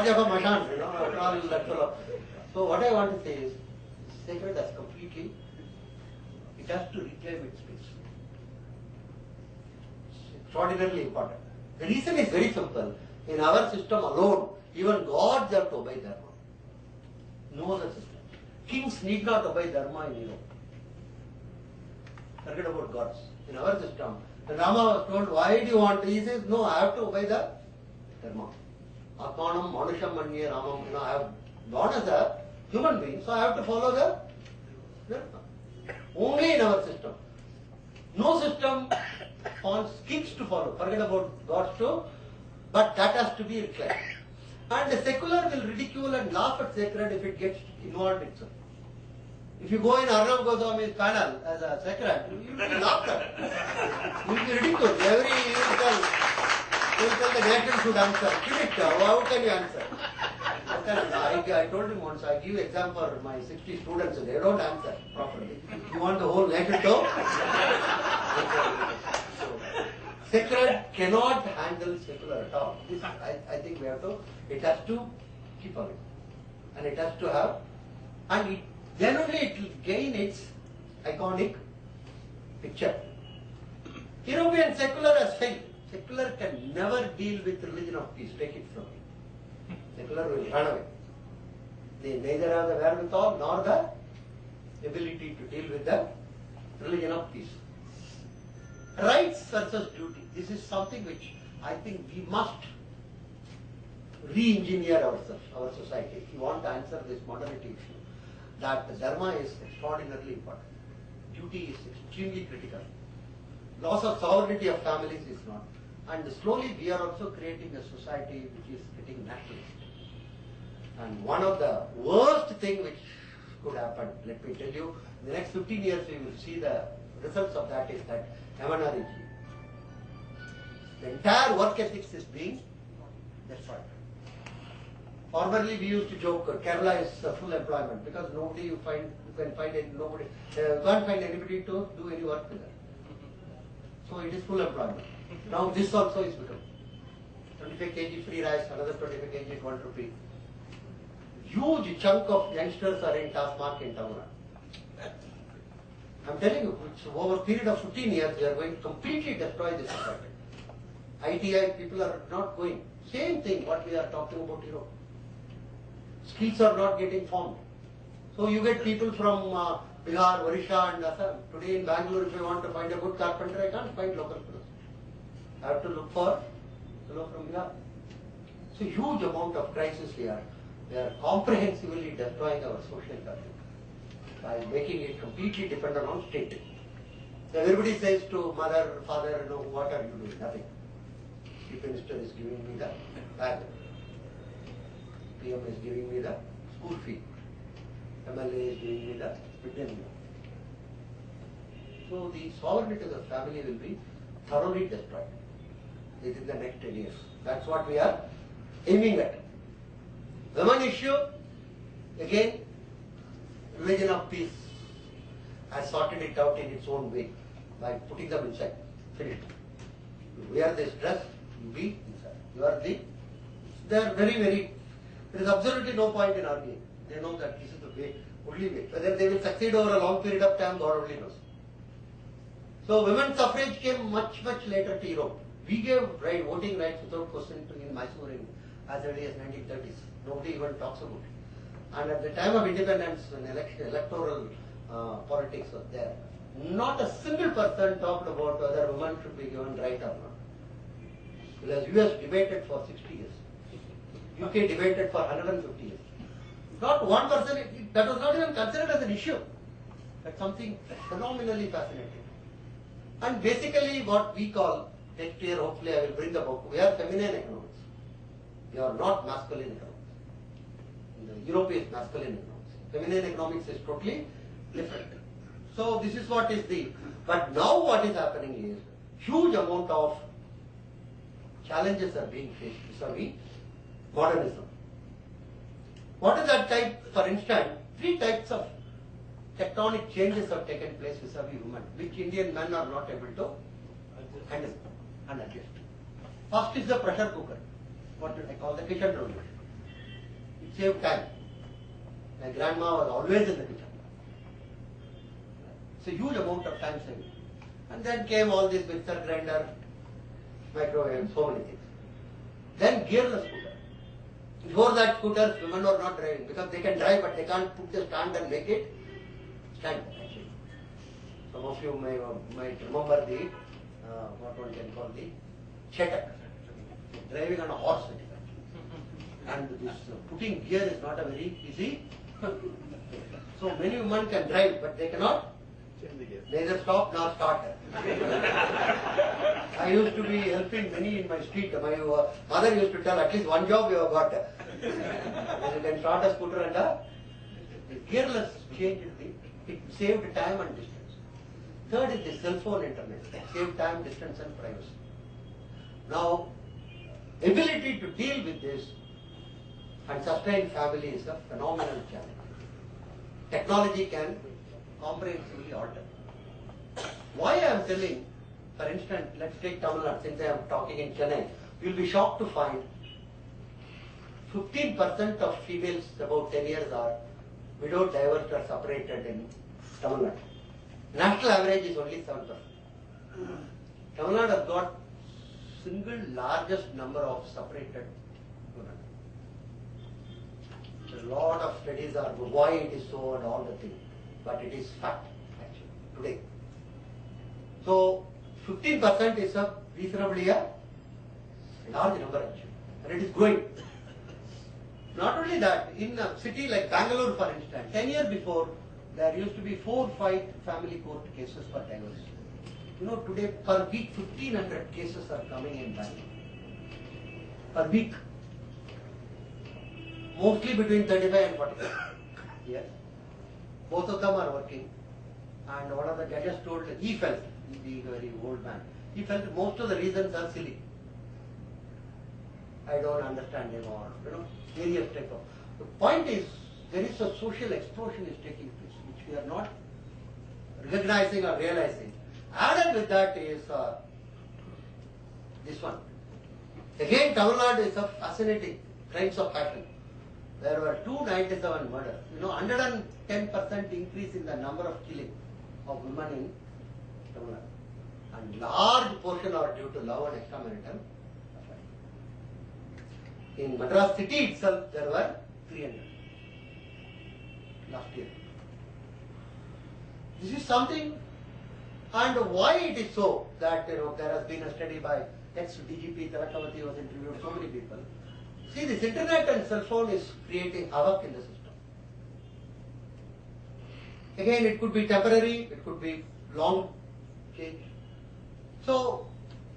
charge of a mashan, after all that fellow. So what I want to say is, sacred has completely, it has to reclaim its space. It's extraordinarily important. The reason is very simple. In our system alone, even gods have to obey dharma. No other system. Kings need not obey dharma in Europe. Forget about gods. In our system, when Rama was told, why do you want to? He says, no, I have to obey the dharma. Atmanam manusham manye ramam. I have born as a human being, so I have to follow the dharma. Only in our system. No system wants kings to follow. Forget about gods too. But that has to be reclaimed. And the secular will ridicule and laugh at sacred if it gets involved itself. If you go in Arnab Goswami's panel as a sacred, you will be laughed at. You will be ridiculed. Every you will tell the nation should answer. How can you answer? I told him once, I give exam for my 60 students, they don't answer properly. You want the whole nation to? Sacred cannot handle secular at all. This, I think we have to, it has to keep away. And it has to have, and then only it will gain its iconic picture. European secular has failed. Secular can never deal with religion of peace. Take it from me. Secular will run away. They neither have the wherewithal nor the ability to deal with the religion of peace. Rights versus duty. This is something which I think we must re-engineer ourselves, our society. If you want to answer this modernity issue, that the dharma is extraordinarily important. Duty is extremely critical. Loss of sovereignty of families is not. And slowly we are also creating a society which is getting nationalist. And one of the worst things which could happen, let me tell you, in the next 15 years we will see the results of that is that MNREG. The entire work ethics is being destroyed. Formerly we used to joke Kerala is full employment because nobody you can't find anybody to do any work with that. So it is full employment. Now this also is become 25 kg free rice, another 25 kg at 1 rupee. Huge chunk of youngsters are in task market in Tamil Nadu. I'm telling you, it's over a period of 15 years, they are going to completely destroy this society. ITI people are not going. Same thing what we are talking about Europe. Skills are not getting formed. So you get people from Bihar, Orissa and Assam. Today in Bangalore, if I want to find a good carpenter, I can't find local fellows. I have to look for fellow from Bihar. It's a huge amount of crisis here. We are comprehensively destroying our social fabric by making it completely dependent on state. So everybody says to mother, father, what are you doing? Nothing. Chief Minister is giving me the bag. PM is giving me the school fee. MLA is giving me the midday meal. So the sovereignty of the family will be thoroughly destroyed within the next 10 years. That's what we are aiming at. Women issue, again, religion of peace has sorted it out in its own way by putting them inside. Finished. You wear this dress, you be inside. You are they are very, there is absolutely no point in arguing. They know that this is the way, only way. Whether they will succeed over a long period of time, God only knows. So women's suffrage came much, much later to Europe. We gave voting rights without question in Mysore as early as 1930s. Nobody even talks about it. And at the time of independence, when electoral politics was there, not a single person talked about whether women should be given right or not. Because US debated for 60 years. UK debated for 150 years. Not one person, that was not even considered as an issue. That's something phenomenally fascinating. And basically what we call, next year hopefully I will bring the book, we are feminine economics. We are not masculine economics. The Europe is masculine economics. Feminine economics is totally different. So this is what is the, but now what is happening is, huge amount of challenges are being faced vis-a-vis modernism. What is that type? For instance, 3 types of tectonic changes have taken place vis-a-vis women, which Indian men are not able to handle and adjust. First is the pressure cooker, what I call the kitchen revolution. Save time. My grandma was always in the kitchen. It's a huge amount of time saving. And then came all this mixer grinder, microwave, so many things. Then gearless scooter. Before that, scooters, women were not driving because they can drive but they can't put the stand and make it stand actually. Some of you might remember the, what one can call the Chetak. Driving on a horse it is actually. And this putting gear is not a very easy. So many women can drive but they cannot neither stop nor start. I used to be helping many in my street. My mother used to tell at least one job you have got. You can start a scooter and a gearless changed it saved time and distance. Third is the cell phone internet. It saved time, distance and privacy. Now, ability to deal with this and sustain family is a phenomenal challenge. Technology can comprehensively alter. Why I am telling, for instance, let's take Tamil Nadu, since I am talking in Chennai, you will be shocked to find 15% of females about 10 years are widowed, divorced or separated in Tamil Nadu. National average is only 7%. Tamil Nadu has got single largest number of separated women. A lot of studies are why it is so and all the things, but it is fact actually today. So 15% is a reasonably a large number actually, and it is growing. Not only that, in a city like Bangalore, for instance, 10 years before, there used to be 4 or 5 family court cases for divorce. You know, today per week 1500 cases are coming in Bangalore. Per week. Mostly between 35 and 45. Yes. Both of them are working. And one of the judges told that he felt, being a very old man, he felt most of the reasons are silly. I don't understand him or, various type of. The point is, there is a social explosion is taking place, which we are not recognizing or realizing. Added with that is this one. Again, Tamil Nadu is a fascinating crimes of passion. There were 297 murders. 110% increase in the number of killing of women in Tamil Nadu. And large portion are due to love and extramarital affair. In Madras city itself, there were 300 last year. This is something, and why it is so that there has been a study by ex-DGP Tilakavati was interviewed so many people. See, this internet and cell phone is creating havoc in the system. Again, it could be temporary, it could be long change. So,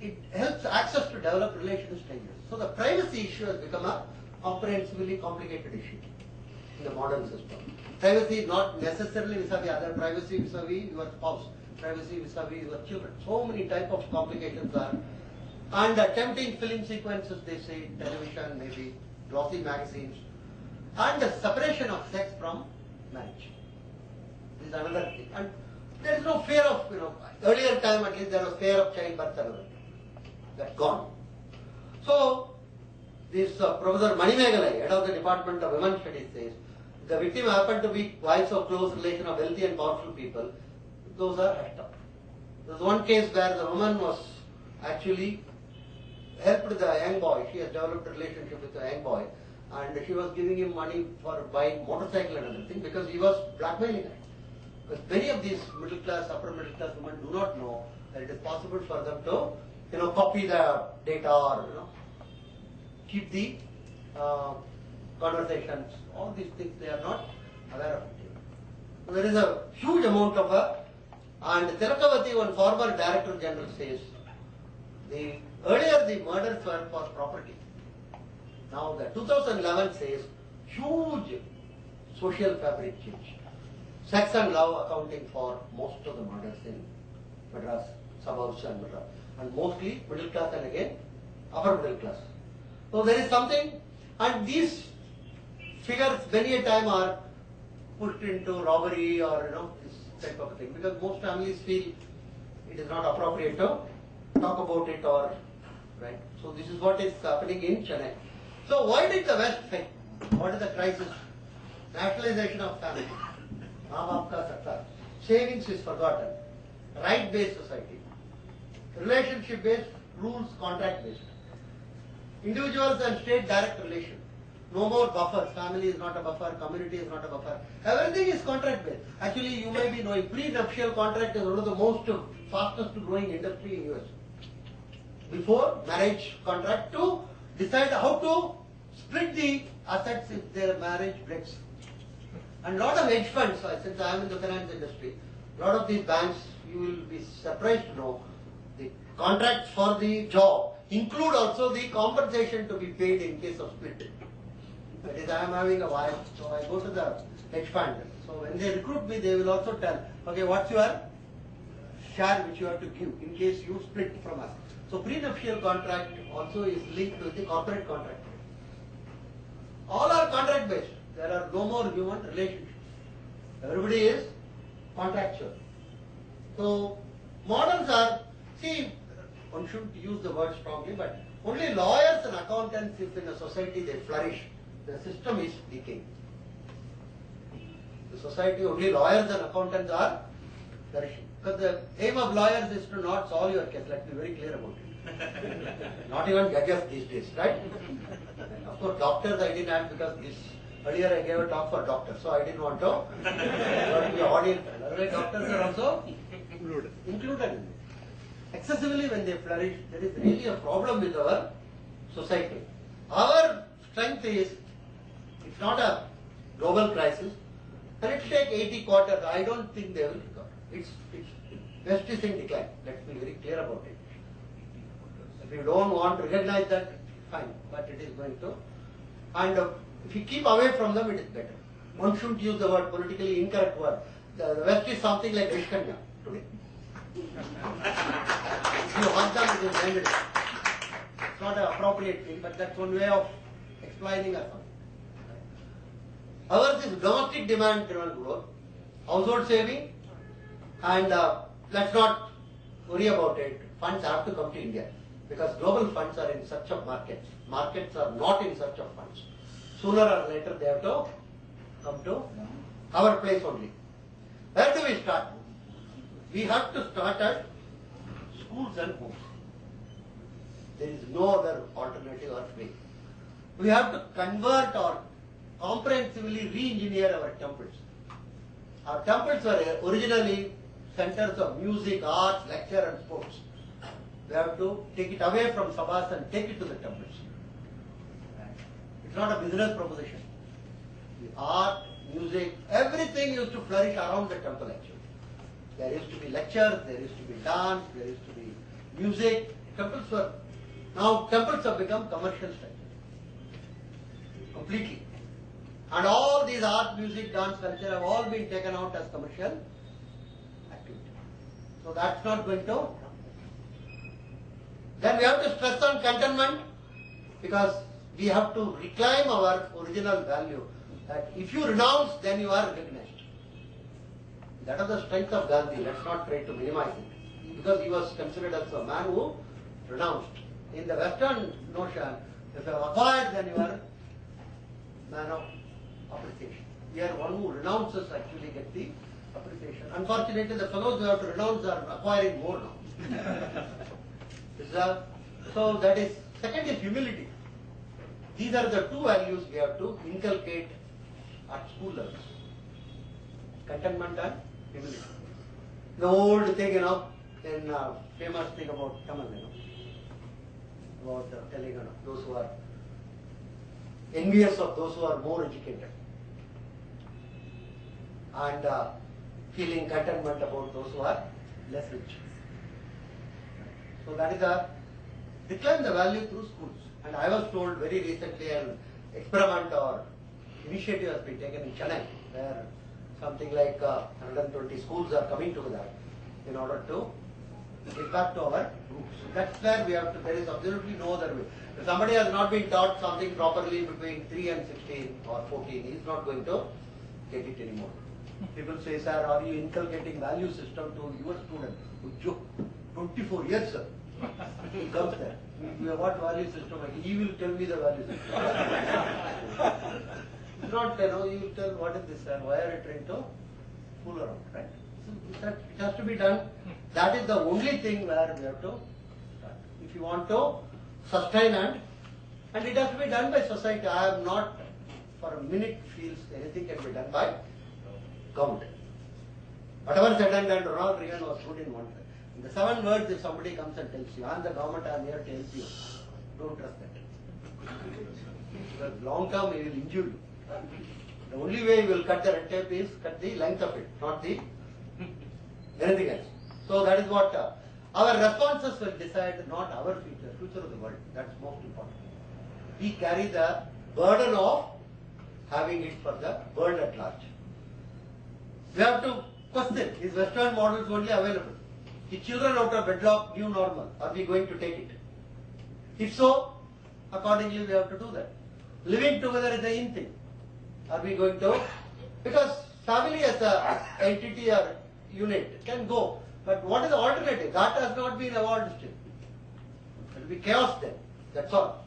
it helps access to develop relations changes. So, the privacy issue has become a comprehensively complicated issue in the modern system. Privacy is not necessarily vis-a-vis other, privacy vis-a-vis your spouse, privacy vis-a-vis your children. So many type of complications are. And tempting film sequences, they say, television, maybe glossy magazines, and the separation of sex from marriage. This is another thing. And there is no fear of, earlier time at least there was fear of childbirth and everything. That's gone. So, this Professor Manimegalai, head of the Department of Women's Studies, says, the victim happened to be wives of close relation of wealthy and powerful people. Those are hashed up. There was one case where the woman was actually helped the young boy. She has developed a relationship with the young boy, and she was giving him money for buying motorcycle and everything because he was blackmailing her. Because many of these middle class, upper middle class women do not know that it is possible for them to, copy the data or keep the conversations. All these things they are not aware of it. So there is a huge amount of and Tilakavati, one former Director General, says earlier the murders were for property. Now the 2011 says huge social fabric change. Sex and love accounting for most of the murders in Madras, suburbs and Madras. And mostly middle class and again upper middle class. So there is something, and these figures many a time are pushed into robbery or this type of thing because most families feel it is not appropriate to talk about it or right. So this is what is happening in Chennai. So why did the West fail? What is the crisis? Nationalization of family. Maa baap ka sarkar. Savings is forgotten. Right-based society. Relationship-based rules, contract-based. Individuals and state direct relation. No more buffers. Family is not a buffer. Community is not a buffer. Everything is contract-based. Actually, you may be knowing prenuptial contract is one of the most fastest growing industry in US. Before marriage contract to decide how to split the assets if their marriage breaks. And lot of hedge funds, since I am in the finance industry, lot of these banks, you will be surprised to know, the contracts for the job include also the compensation to be paid in case of split. That is, I am having a wife, so I go to the hedge fund. So when they recruit me, they will also tell, okay, what's your share which you have to give in case you split from us. So prenuptial contract also is linked with the corporate contract. All are contract based. There are no more human relationships. Everybody is contractual. So models are, see, one shouldn't use the word strongly, but only lawyers and accountants, if in a society they flourish, the system is decaying. The society, only lawyers and accountants are flourishing. Because the aim of lawyers is to not solve your case, let's be very clear about it. Not even judges these days, right? Of course, doctors I didn't add because earlier I gave a talk for doctors, so I didn't want to be audience. Otherwise, doctors are also included in it. Excessively when they flourish, there is really a problem with our society. Our strength is, it's not a global crisis. Let's take 80 quarters, I don't think they will recover. It's West is in decline. Let's be very clear about it. If you don't want to recognize that, fine, but it is going to. And if you keep away from them, it is better. One shouldn't use the word politically incorrect word. The West is something like Vishkanya today. If you hug them, it is ended. It's not an appropriate thing, but that's one way of explaining us. Ours is domestic demand driven growth, household saving, and let's not worry about it. Funds have to come to India because global funds are in search of markets. Markets are not in search of funds. Sooner or later they have to come to our place only. Where do we start? We have to start at schools and homes. There is no other alternative or way. We have to convert or comprehensively re-engineer our temples. Our temples were originally centers of music, arts, lecture and sports. We have to take it away from sabhas and take it to the temples. It's not a business proposition. The art, music, everything used to flourish around the temple actually. There used to be lectures, there used to be dance, there used to be music. Now temples have become commercial structures. Completely. And all these art, music, dance, culture have all been taken out as commercial activity. So that's not going to. Then we have to stress on contentment because we have to reclaim our original value. That if you renounce, then you are recognized. That is the strength of Gandhi. Let's not try to minimize it. Because he was considered as a man who renounced. In the Western notion, if you have acquired, then you are man of appreciation. Here, one who renounces actually gets the appreciation. Unfortunately, the fellows who have to renounce are acquiring more now. So that is, second is humility. These are the two values we have to inculcate at school levels. Contentment and humility. The old thing, in famous thing about Tamil, about telling those who are envious of those who are more educated and feeling contentment about those who are less rich. So that is a reclaim the value through schools. And I was told very recently an experiment or initiative has been taken in Chennai where something like 120 schools are coming together in order to get back to our roots. That's where we have to, there is absolutely no other way. If somebody has not been taught something properly between 3 and 16 or 14, he is not going to get it anymore. People say, sir, are you inculcating value system to your student? 24 years, sir. He comes there. What value system? He will tell me the value system. It's not, you tell what is this, sir? Why are you trying to fool around, right? So it has to be done. That is the only thing where we have to start. If you want to sustain and it has to be done by society. I am not for a minute feels anything can be done by government. Whatever said and done, Ronald Reagan was put in one. In the 7 words, if somebody comes and tells you, I am the government, I am here to help you, don't trust that. Because long term, it will injure you. The only way you will cut the red tape is cut the length of it, not the anything else. So that is what our responses will decide, not our future of the world. That's most important. We carry the burden of having it for the world at large. We have to question, is Western models only available? The children out of wedlock, new normal, are we going to take it? If so, accordingly we have to do that. Living together is the in thing. Are we going to? Because family as a entity or unit can go. But what is the alternative? That has not been evolved still. It will be chaos then. That's all.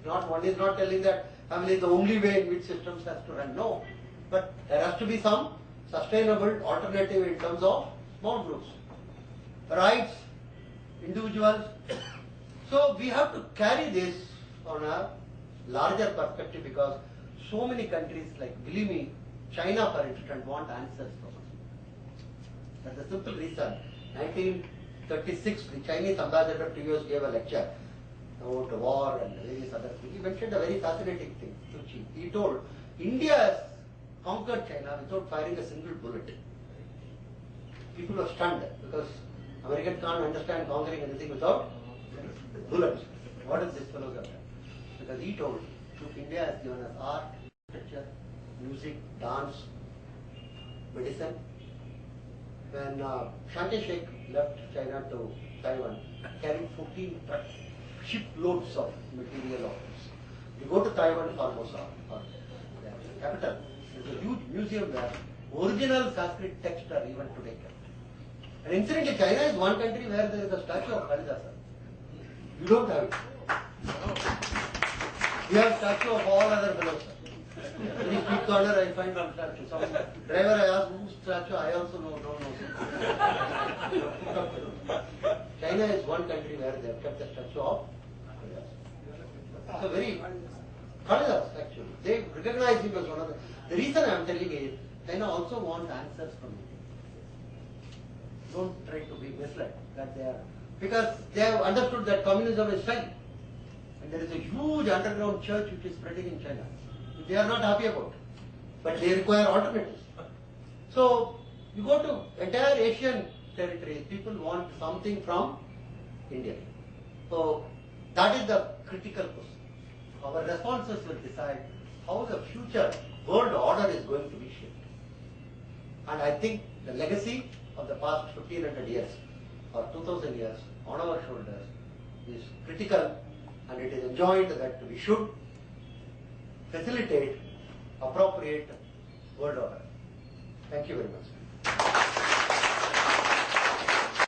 One is not telling that family is the only way in which systems has to run. No. But there has to be some sustainable alternative in terms of small groups. Rights, individuals. So we have to carry this on a larger perspective because so many countries, like believe me, China for instance, want answers from us. That's the simple reason. 1936, the Chinese ambassador to US gave a lecture about war and various other things. He mentioned a very fascinating thing. He told, India has conquered China without firing a single bullet. People were stunned because Americans can't understand conquering anything without bullets. What is this fellow got? Because he told, look, India has given us art, literature, music, dance, medicine. When Chiang Kai-shek left China to Taiwan, carrying 14 shiploads of material of this. You go to Taiwan, Formosa, or the capital, there's a huge museum where original Sanskrit texts are even today kept. And incidentally, China is one country where there is a statue of Kalidasa. You don't have it. We have statue of all other fellows. In each street corner I find one statue. Some driver I ask whose statue, I also don't know. China is one country where they have kept the statue of Kalidasa. It's a very Kalidas actually. They recognize him as one of the reason I am telling is China also wants answers from India. Don't try to be misled that they are, because they have understood that communism is fine. And there is a huge underground church which is spreading in China. They are not happy about it. But they require alternatives. So you go to entire Asian territories, people want something from India. So that is the critical question. Our responses will decide how the future world order is going to be shaped. And I think the legacy of the past 1500 years or 2000 years on our shoulders is critical, and it is enjoined that we should facilitate appropriate world order. Thank you very much.